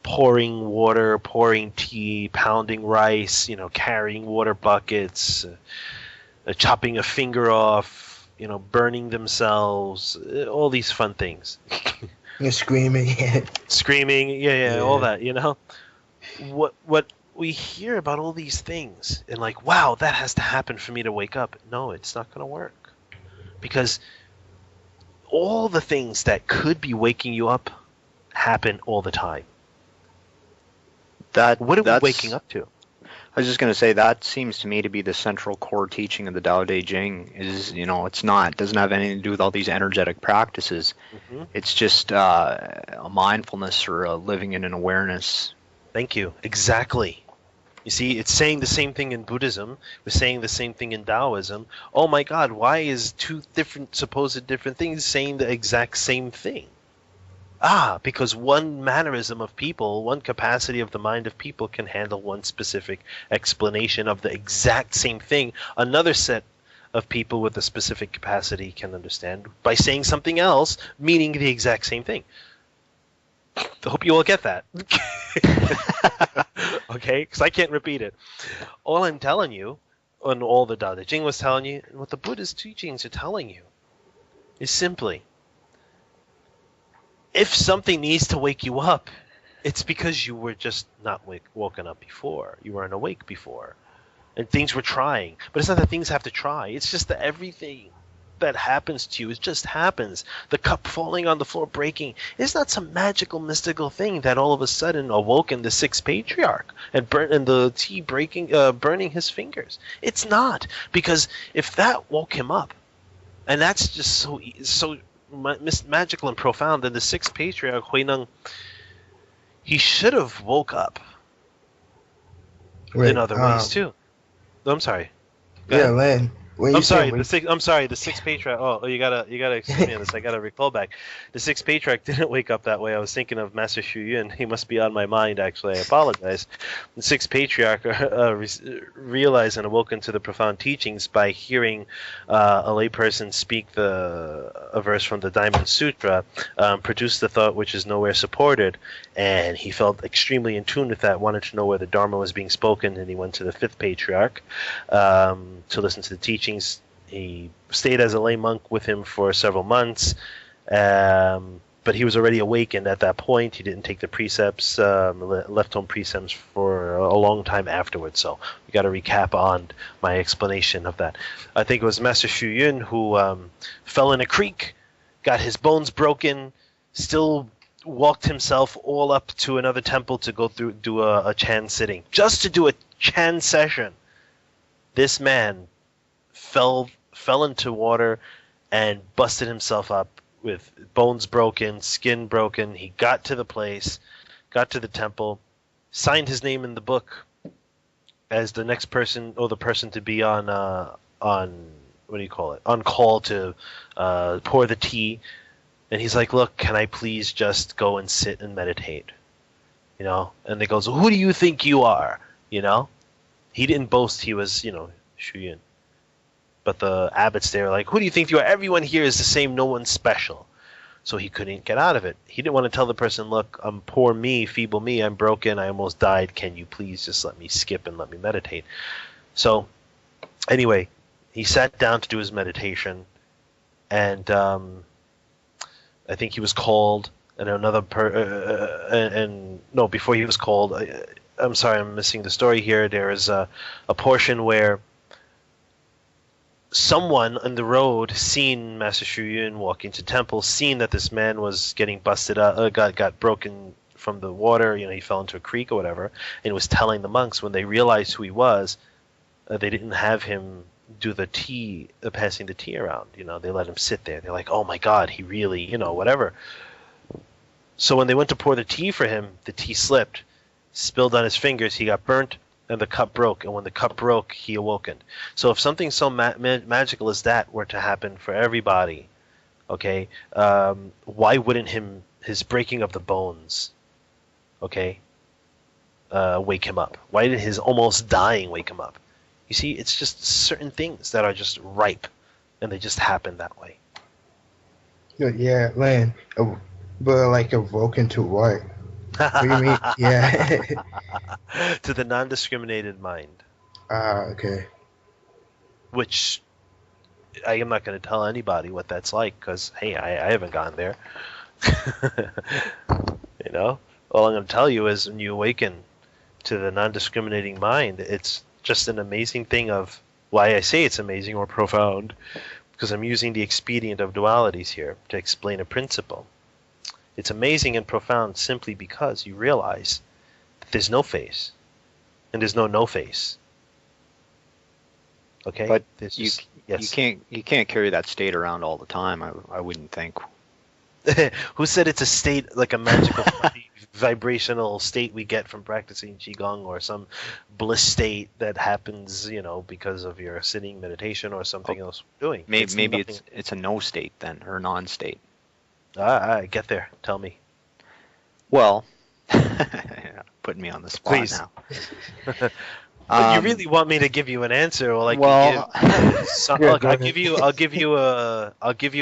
pouring water, pouring tea, pounding rice, carrying water buckets, chopping a finger off, burning themselves, all these fun things. You're screaming. Screaming, yeah, all that, What we hear about all these things and like, wow, that has to happen for me to wake up. No, it's not going to work. Because all the things that could be waking you up happen all the time. What are we waking up to? I was just going to say that seems to me to be the central core teaching of the Tao Te Ching is, it doesn't have anything to do with all these energetic practices. Mm-hmm. It's just a mindfulness or a living in an awareness. Thank you. Exactly. You see, it's saying the same thing in Buddhism. We're saying the same thing in Taoism. Oh my God, why is two supposed different things saying the exact same thing? Because one mannerism of people, one capacity of the mind of people can handle one specific explanation of the exact same thing. Another set of people with a specific capacity can understand by saying something else, meaning the exact same thing. I hope you all get that. Okay? Because I can't repeat it. All I'm telling you, and all the Tao Te Ching was telling you, and what the Buddha's teachings are telling you, is simply, if something needs to wake you up, it's because you were just not woken up before. You weren't awake before. And things were trying. But it's not that things have to try. It's just that everything that happens to you, it just happens. The cup falling on the floor, breaking. It's not some magical, mystical thing that all of a sudden awoken the sixth patriarch and the tea burning his fingers. It's not. Because if that woke him up, and that's just so magical and profound, then the sixth patriarch, Huineng, he should have woke up in other ways too. I'm sorry. Yeah, Len. I'm sorry. The sixth patriarch. Oh, you gotta excuse me on this. I gotta recall back. The sixth patriarch didn't wake up that way. I was thinking of Master Xu Yun. He must be on my mind. Actually, I apologize. The sixth patriarch realized and awoken to the profound teachings by hearing a layperson speak a verse from the Diamond Sutra, produced the thought which is nowhere supported, and he felt extremely in tune with that. Wanted to know where the Dharma was being spoken, and he went to the fifth patriarch to listen to the teachings. He stayed as a lay monk with him for several months, but he was already awakened at that point. He didn't take the precepts, left home precepts for a long time afterwards. So we got to recap on my explanation of that. I think it was Master Xu Yun who fell in a creek, got his bones broken, still walked himself all up to another temple to do a Chan sitting, just to do a Chan session. This man fell into water and busted himself up with bones broken, skin broken. He got to the place, got to the temple, signed his name in the book as the next person, or the person to be on what do you call it? On call to pour the tea. And he's like, "Look, can I please just go and sit and meditate?" And they goes, "Who do you think you are?" He didn't boast he was, Xu Yun. But the abbots there are like, "Who do you think you are? Everyone here is the same. No one's special." So he couldn't get out of it. He didn't want to tell the person, "Look, I'm poor me, feeble me. I'm broken. I almost died. Can you please just let me skip and let me meditate?" So anyway, he sat down to do his meditation, and I think he was called, and before he was called, I'm sorry, I'm missing the story here. There is a portion where someone on the road seen Master Xu Yun walk into temple, seen that this man was getting busted up, got broken from the water. He fell into a creek or whatever, and was telling the monks. When they realized who he was, they didn't have him do the tea, passing the tea around. They let him sit there. They're like, "Oh my God, he really, whatever." So when they went to pour the tea for him, the tea slipped, spilled on his fingers. He got burnt, and the cup broke. And when the cup broke, he awoken. So if something so magical as that were to happen for everybody, okay, why wouldn't his breaking of the bones, okay, wake him up? Why did his almost dying wake him up? You see, it's just certain things that are just ripe, and they just happen that way. Yeah, Len. But like awoken to what? What do you mean? Yeah. To the non-discriminated mind, Okay. which I am not going to tell anybody what that's like, because hey, I haven't gone there. You know, all I'm going to tell you is when you awaken to the non-discriminating mind, it's just an amazing thing of why I say it's amazing or profound, because I'm using the expedient of dualities here to explain a principle. It's amazing and profound simply because you realize that there's no face and there's no face. Okay, But there's you just, yes. you can't carry that state around all the time. I wouldn't think. Who said it's a state, like a magical vibrational state we get from practicing qigong, or some bliss state that happens, because of your sitting meditation or something else we're doing? Maybe it's a no state then, or non-state. Get there. Tell me. Well, putting me on the spot Please. now. But you really want me to give you an answer, or like well, I'll give you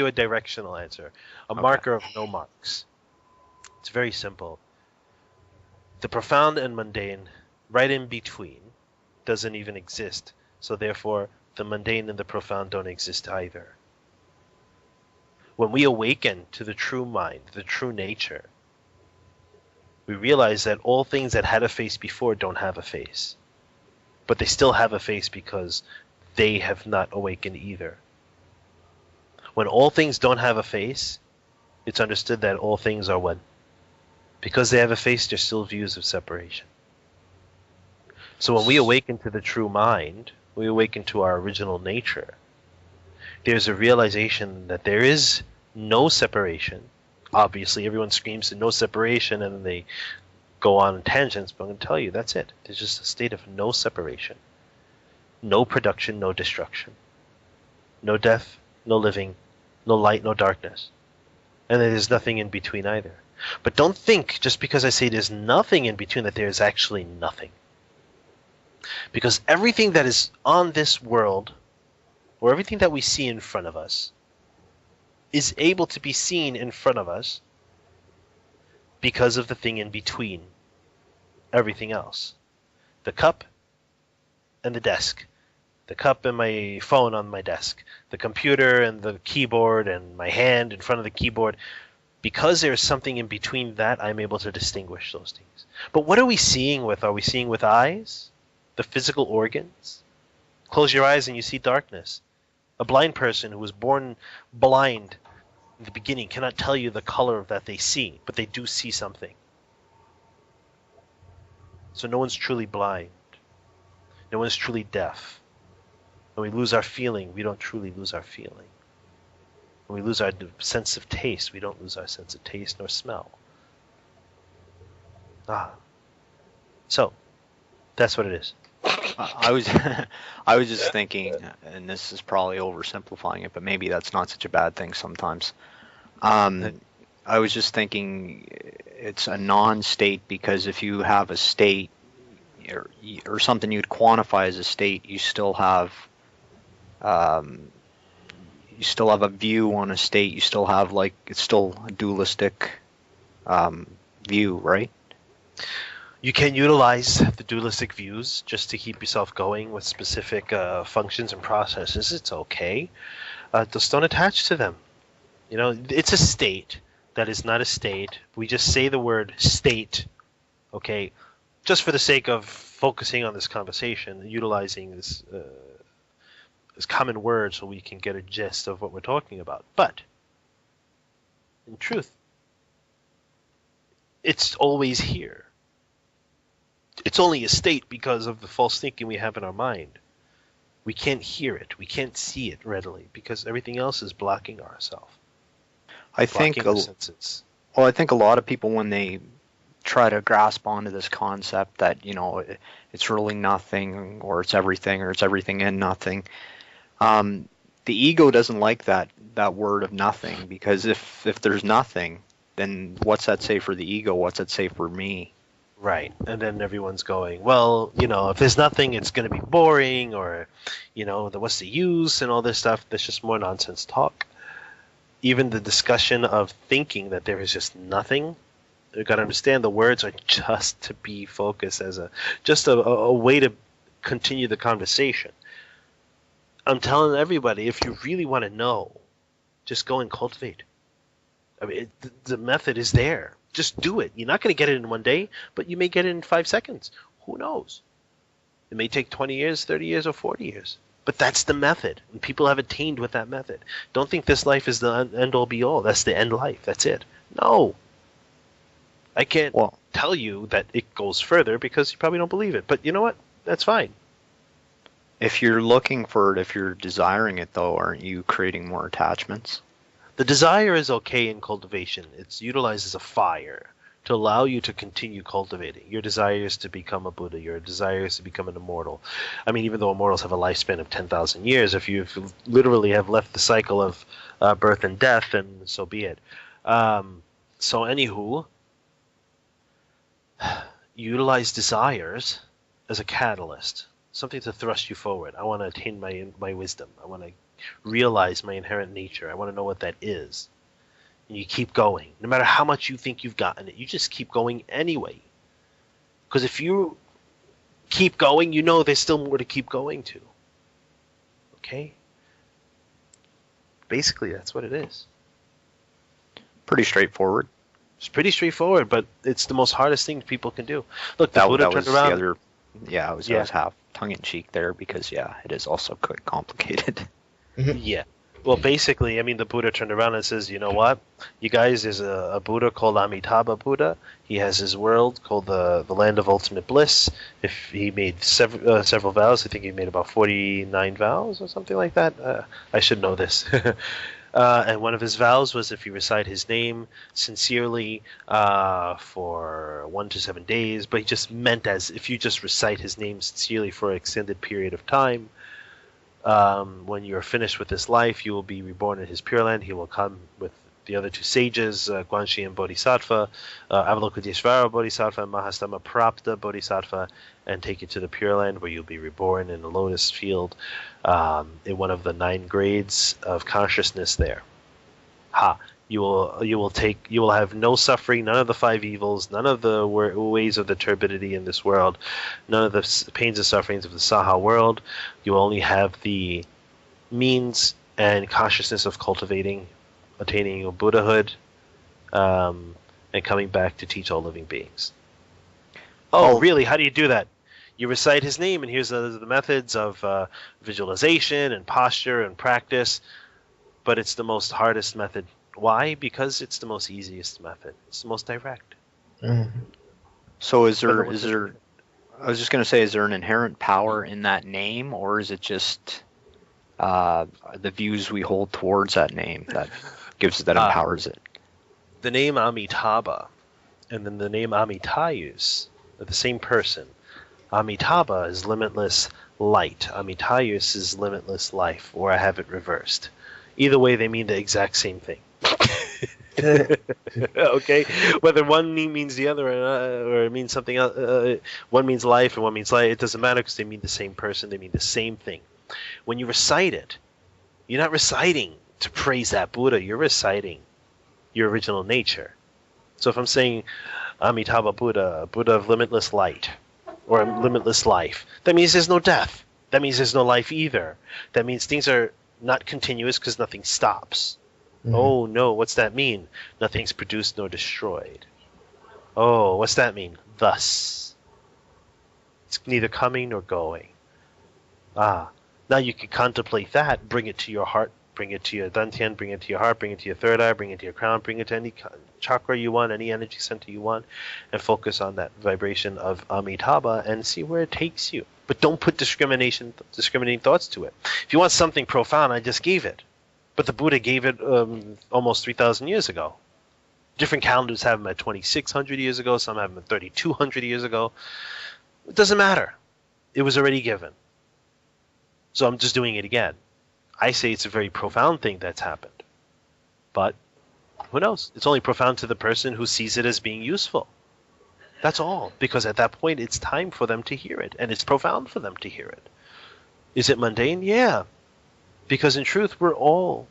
a directional answer, a marker of no marks. It's very simple. The profound and mundane, right in between, doesn't even exist. So therefore, the mundane and the profound don't exist either. When we awaken to the true mind, the true nature, we realize that all things that had a face before don't have a face. But they still have a face because they have not awakened either. When all things don't have a face, it's understood that all things are one. Because they have a face, they're still views of separation. So when we awaken to the true mind, we awaken to our original nature, there's a realization that there is no separation. Obviously, everyone screams no separation and they go on tangents, but I'm going to tell you, that's it. There's just a state of no separation. No production, no destruction. No death, no living, no light, no darkness. And there's nothing in between either. But don't think, just because I say there's nothing in between, that there's actually nothing. Because everything that is on this world, or everything that we see in front of us, is able to be seen in front of us because of the thing in between everything else. The cup and the desk. The cup and my phone on my desk. The computer and the keyboard and my hand in front of the keyboard. Because there's something in between that, I'm able to distinguish those things. But what are we seeing with? Are we seeing with eyes? The physical organs? Close your eyes and you see darkness. A blind person who was born blind in the beginning cannot tell you the color that they see, but they do see something. So no one's truly blind. No one's truly deaf. When we lose our feeling, we don't truly lose our feeling. When we lose our sense of taste, we don't lose our sense of taste nor smell. So, that's what it is. I was just thinking, and this is probably oversimplifying it, but maybe that's not such a bad thing sometimes. I was just thinking it's a non-state because if you have a state or something you'd quantify as a state, you still have a view on a state. You still have it's still a dualistic view, right? You can utilize the dualistic views just to keep yourself going with specific functions and processes. It's okay. Just don't attach to them. It's a state that is not a state. We just say the word state, okay, just for the sake of focusing on this conversation, utilizing this common word so we can get a gist of what we're talking about. But, in truth, it's always here. It's only a state because of the false thinking we have in our mind. We can't hear it. We can't see it readily because everything else is blocking ourselves. I think a lot of people, when they try to grasp onto this concept that it's really nothing, or it's everything and nothing, the ego doesn't like that word of nothing, because if there's nothing, then what's that say for the ego? What's that say for me? Right. And then everyone's going, well, if there's nothing, it's going to be boring, or, what's the use and all this stuff. That's just more nonsense talk. Even the discussion of thinking that there is just nothing, you've got to understand the words are just to be focused as a way to continue the conversation. I'm telling everybody, if you really want to know, just go and cultivate. I mean, the method is there. Just do it. You're not going to get it in one day, but you may get it in 5 seconds. Who knows? It may take 20 years, 30 years, or 40 years. But that's the method, and people have attained with that method. Don't think this life is the end-all, be-all. That's the end life. That's it. No. I can't tell you that it goes further because you probably don't believe it. But you know what? That's fine. If you're looking for it, if you're desiring it, though, aren't you creating more attachments? The desire is okay in cultivation. It's utilized as a fire to allow you to continue cultivating. Your desire is to become a Buddha. Your desire is to become an immortal. I mean, even though immortals have a lifespan of 10,000 years, if you literally have left the cycle of birth and death, then so be it. So anywho, utilize desires as a catalyst, something to thrust you forward. I want to attain my wisdom. I want to realize my inherent nature. I want to know what that is. And you keep going. No matter how much you think you've gotten it, you just keep going anyway. Because if you keep going, you know there's still more to keep going to. Okay? Basically, that's what it is. Pretty straightforward. It's pretty straightforward, but it's the most hardest thing people can do. Look, the Buddha turned around. I was half tongue-in-cheek there because, it is also quite complicated. Yeah. Well, basically, I mean, the Buddha turned around and says, you know what? You guys, there's a Buddha called Amitabha Buddha. He has his world called the Land of Ultimate Bliss. If he made several vows, I think he made about 49 vows or something like that. I should know this. And one of his vows was if you recite his name sincerely for 1 to 7 days, but he just meant as if you just recite his name sincerely for an extended period of time, when you're finished with this life, you will be reborn in his Pure Land. He will come with the other 2 sages, Guanxi and Bodhisattva, Avalokiteshvara Bodhisattva, and Mahastama Prapta Bodhisattva, and take you to the Pure Land where you'll be reborn in a lotus field in one of the 9 grades of consciousness there. You will have no suffering, none of the 5 evils, none of the ways of the turbidity in this world, none of the pains and sufferings of the Saha world. You will only have the means and consciousness of cultivating, attaining your Buddhahood, and coming back to teach all living beings. Oh, really? How do you do that? You recite his name, and here's the methods of visualization and posture and practice, but it's the most hardest method. Why? Because it's the most easiest method. It's the most direct. Mm-hmm. So is there, I was just going to say, is there an inherent power in that name, or is it just the views we hold towards that name that empowers it? The name Amitabha and then the name Amitayus are the same person. Amitabha is limitless light. Amitayus is limitless life, or I have it reversed. Either way, they mean the exact same thing. Okay, whether one means the other or it means something else, one means life and one means light, it doesn't matter because they mean the same person, they mean the same thing. When you recite it, you're not reciting to praise that Buddha, you're reciting your original nature. So if I'm saying Amitabha Buddha, Buddha of limitless light or limitless life, that means there's no death. That means there's no life either. That means things are not continuous because nothing stops. Mm-hmm. Oh no, what's that mean? Nothing's produced nor destroyed. Oh, what's that mean? Thus. It's neither coming nor going. Now you can contemplate that, bring it to your heart, bring it to your dantian, bring it to your heart, bring it to your third eye, bring it to your crown, bring it to any chakra you want, any energy center you want, and focus on that vibration of Amitabha and see where it takes you. But don't put discriminating thoughts to it. If you want something profound, I just gave it. But the Buddha gave it almost 3,000 years ago. Different calendars have them at 2,600 years ago. Some have them at 3,200 years ago. It doesn't matter. It was already given. So I'm just doing it again. I say it's a very profound thing that's happened. But who knows? It's only profound to the person who sees it as being useful. That's all. Because at that point, it's time for them to hear it, and it's profound for them to hear it. Is it mundane? Yeah. Because in truth, we're all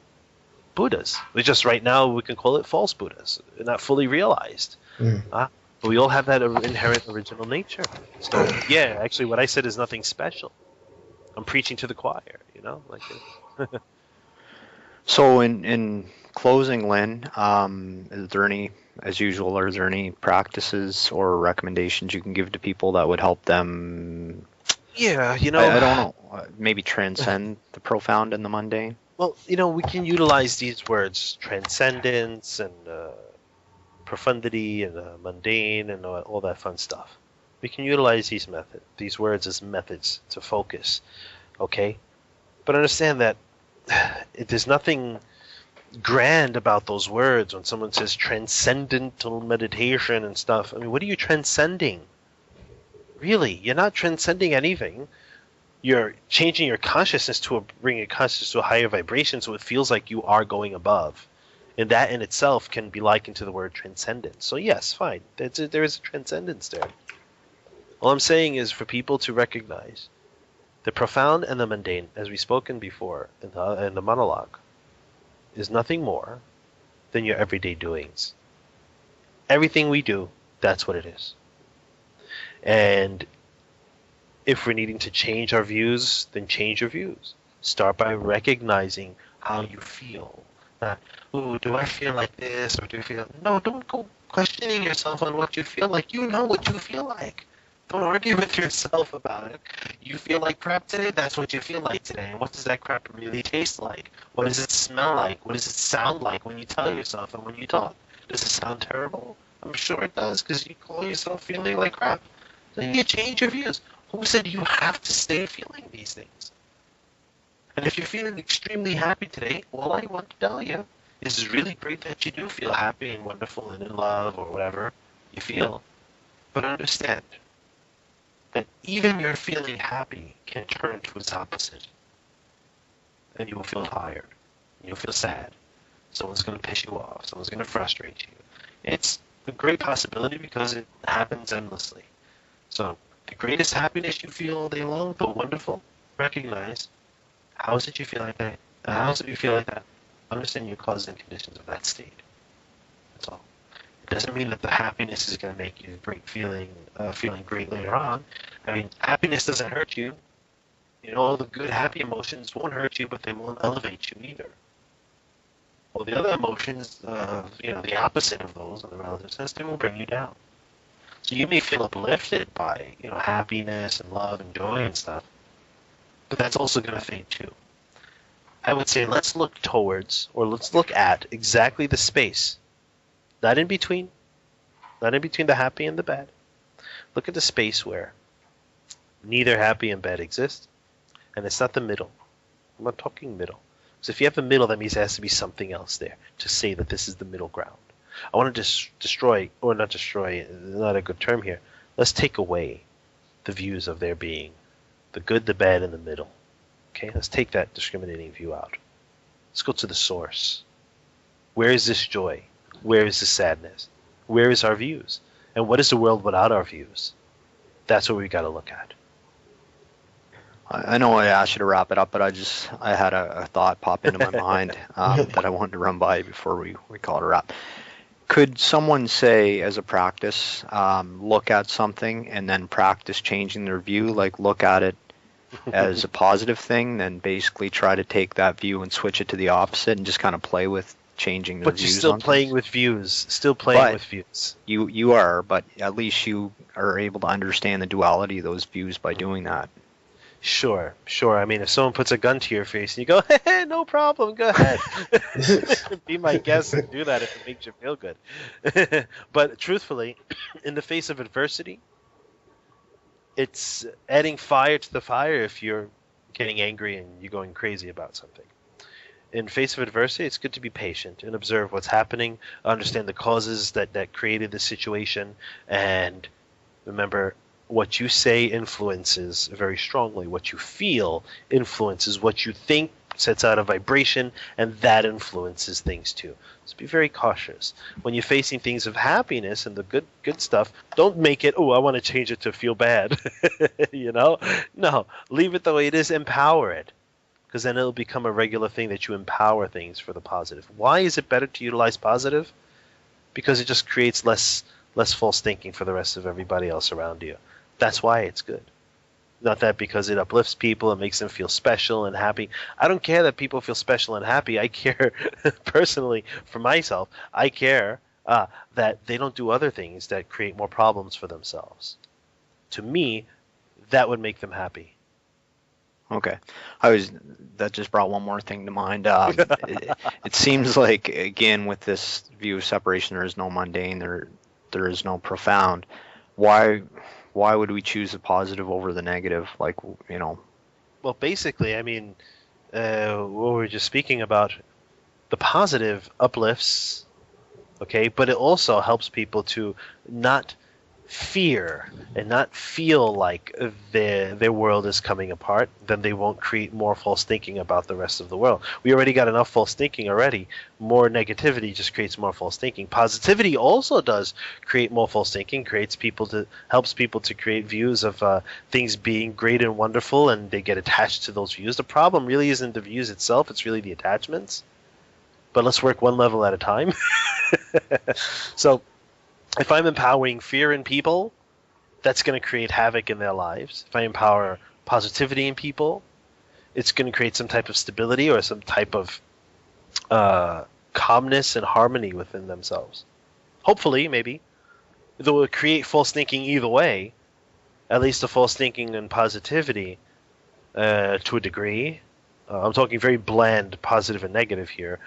Buddhas. We just right now we can call it false Buddhas, not fully realized. But we all have that inherent original nature. So yeah, actually, what I said is nothing special. I'm preaching to the choir, like. So in closing, Lynn, is there any, as usual, are there any practices or recommendations you can give to people that would help them? Yeah, I don't know, maybe transcend the profound and the mundane? Well, we can utilize these words, transcendence and profundity and mundane and all that fun stuff. We can utilize these words as methods to focus, okay? But understand that there's nothing grand about those words when someone says transcendental meditation and stuff. I mean, what are you transcending? Really, you're not transcending anything. You're changing your consciousness bringing your consciousness to a higher vibration, so it feels like you are going above. And that in itself can be likened to the word transcendence. So yes, fine, there is a transcendence there. All I'm saying is for people to recognize the profound and the mundane, as we've spoken before in the monologue, is nothing more than your everyday doings. Everything we do, that's what it is. And if we're needing to change our views, then change your views. Start by recognizing how you feel. Not, ooh, do I feel like this, or do you feel... No, don't go questioning yourself on what you feel like. You know what you feel like. Don't argue with yourself about it. You feel like crap today, that's what you feel like today. And what does that crap really taste like? What does it smell like? What does it sound like when you tell yourself and when you talk? Does it sound terrible? I'm sure it does, because you call yourself feeling like crap. Then you change your views. Who said you have to stay feeling these things? And if you're feeling extremely happy today, all I want to tell you is it's really great that you do feel happy and wonderful and in love or whatever you feel. But understand that even your feeling happy can turn to its opposite. And you will feel tired. You'll feel sad. Someone's going to piss you off. Someone's going to frustrate you. It's a great possibility because it happens endlessly. So the greatest happiness you feel all day long, the wonderful, recognize how is it you feel like that? How is it you feel like that? Understand your causes and conditions of that state. That's all. It doesn't mean that the happiness is going to make you feeling great later on. I mean, happiness doesn't hurt you. All the good, happy emotions won't hurt you, but they won't elevate you either. Well, the other emotions, the opposite of those, in the relative sense, they will bring you down. So you may feel uplifted by, happiness and love and joy and stuff, but that's also going to fade too. I would say let's look at exactly the space, not in between the happy and the bad. Look at the space where neither happy and bad exist, and it's not the middle. I'm not talking middle. So if you have the middle, that means there has to be something else there to say that this is the middle ground. I want to destroy, or not destroy, not a good term here. Let's take away the views of there being the good, the bad, and the middle. Okay, let's take that discriminating view out. Let's go to the source. Where is this joy? Where is this sadness? Where is our views? And what is the world without our views? That's what we got to look at. I know I asked you to wrap it up, but I had a thought pop into my mind that I wanted to run by you before we call it a wrap. Could someone say, as a practice, look at something and then practice changing their view, like look at it as a positive thing, then basically try to take that view and switch it to the opposite and just kind of play with changing their views? But you're still playing with views. Still playing with views. You are, but at least you are able to understand the duality of those views by doing that. Sure. I mean, if someone puts a gun to your face and you go, hey, no problem, go ahead. Be my guest and do that if it makes you feel good. But truthfully, in the face of adversity, it's adding fire to the fire if you're getting angry and you're going crazy about something. In face of adversity, it's good to be patient and observe what's happening, understand the causes that created the situation, and remember, what you say influences very strongly. What you feel influences what you think, sets out a vibration, and that influences things too. So be very cautious. When you're facing things of happiness and the good stuff, don't make it, oh, I want to change it to feel bad. You know? No, leave it the way it is, empower it. Because then it'll become a regular thing that you empower things for the positive. Why is it better to utilize positive? Because it just creates less false thinking for the rest of everybody else around you. That's why it's good. Not that because it uplifts people and makes them feel special and happy. I don't care that people feel special and happy. I care personally for myself. I care that they don't do other things that create more problems for themselves. To me, that would make them happy. Okay. That just brought one more thing to mind. It seems like, again, with this view of separation, there is no mundane, there is no profound. Why would we choose the positive over the negative? Like, you know. Well, basically, I mean, what we were just speaking about, the positive uplifts, okay, but it also helps people to not fear and not feel like their world is coming apart. Then they won't create more false thinking about the rest of the world. We already got enough false thinking already. More negativity just creates more false thinking. Positivity also does create more false thinking, helps people to create views of things being great and wonderful, and they get attached to those views. The problem really isn't the views itself, it's really the attachments. But let's work one level at a time. So if I'm empowering fear in people, that's going to create havoc in their lives. If I empower positivity in people, it's going to create some type of stability or some type of calmness and harmony within themselves. Hopefully, maybe. It will create false thinking either way, at least the false thinking and positivity to a degree. I'm talking very bland positive and negative here.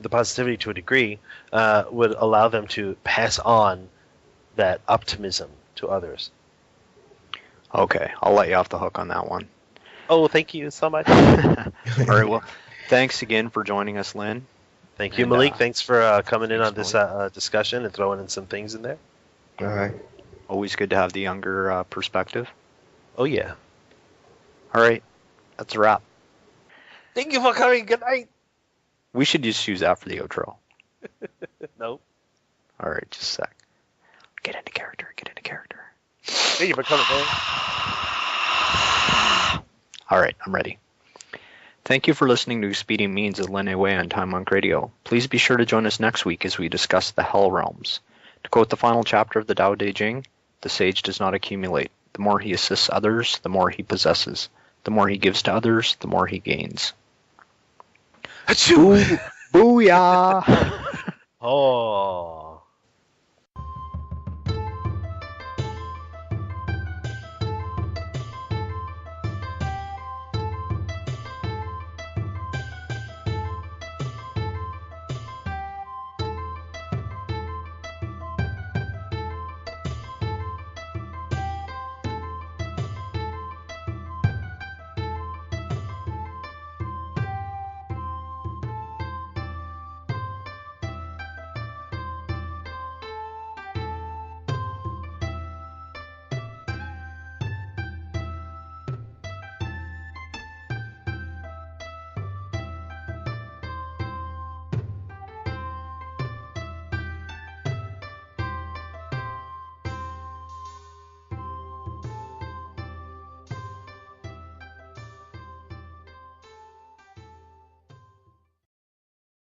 The positivity to a degree would allow them to pass on that optimism to others. Okay, I'll let you off the hook on that one. Oh, thank you so much. All right, well, thanks again for joining us, Lynn. Thank you, Malik. Thanks for coming in on this discussion and throwing in some things in there. All right. Always good to have the younger perspective. Oh, yeah. All right, that's a wrap. Thank you for coming. Good night. We should just use that for the outro. No. All right, just a sec. Get into character. Thank you for coming, man. All right, I'm ready. Thank you for listening to Expedient Means of Lin Wei on Time Monk Radio. Please be sure to join us next week as we discuss the Hell Realms. To quote the final chapter of the Tao Te Ching, the sage does not accumulate. The more he assists others, the more he possesses. The more he gives to others, the more he gains. Achoo! Booyah! Oh.